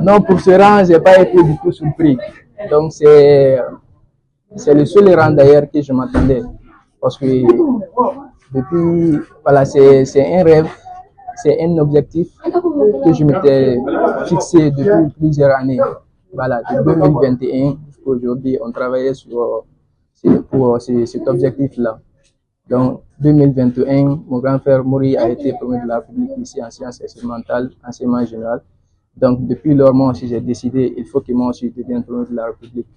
Non, pour ce rang, j'ai pas été du tout surpris. Donc c'est le seul rang d'ailleurs que je m'attendais. Parce que depuis, voilà, c'est un rêve, c'est un objectif que je m'étais fixé depuis plusieurs années. Voilà, de 2021 jusqu'à aujourd'hui, on travaillait pour cet objectif-là. Donc, 2021, mon grand frère Mori a été premier de la République ici en sciences expérimentales, enseignement général. Donc, depuis lors, moi aussi, j'ai décidé, il faut que moi aussi je devienne premier de la République.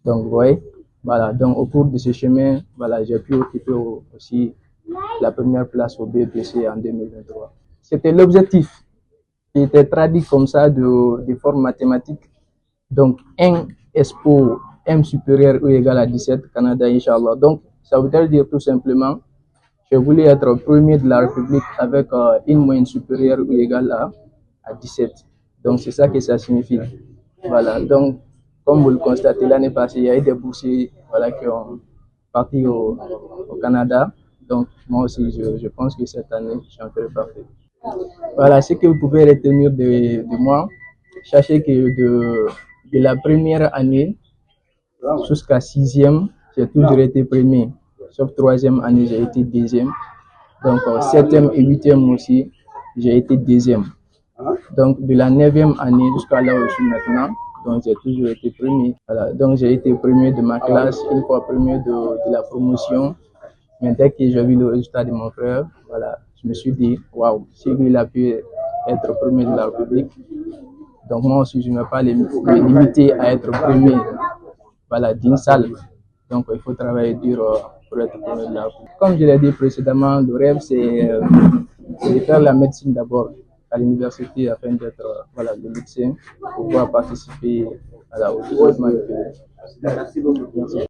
Donc, vous voyez, voilà. Donc, au cours de ce chemin, voilà, j'ai pu occuper aussi la première place au BPC en 2023. C'était l'objectif qui était traduit comme ça de forme mathématique. Donc, 1 expo M supérieur ou égal à 17, Canada, Inch'Allah. Donc, ça voudrait dire tout simplement, je voulais être premier de la République avec une moyenne supérieure ou égale à 17. Donc, c'est ça que ça signifie. Voilà. Donc, comme vous le constatez, l'année passée, il y a eu des boursiers, voilà, qui ont parti au Canada. Donc, moi aussi, je pense que cette année, j'en ferai partie. Voilà, ce que vous pouvez retenir de moi. Sachez que de la première année jusqu'à sixième, j'ai toujours été premier. Sauf troisième année, j'ai été deuxième. Donc, septième et huitième aussi, j'ai été deuxième. Donc, de la neuvième année jusqu'à là où je suis maintenant, donc j'ai toujours été premier. Voilà. Donc, j'ai été premier de ma classe, une fois premier de la promotion. Mais dès que j'ai vu le résultat de mon frère, voilà, je me suis dit, waouh, si lui il a pu être premier de la République, donc moi aussi je ne vais pas me limiter à être premier, voilà, d'une salle. Donc il faut travailler dur pour être premier de la République. Comme je l'ai dit précédemment, le rêve c'est de faire la médecine d'abord à l'université afin d'être voilà, le médecin pour pouvoir participer au développement du pays. Merci.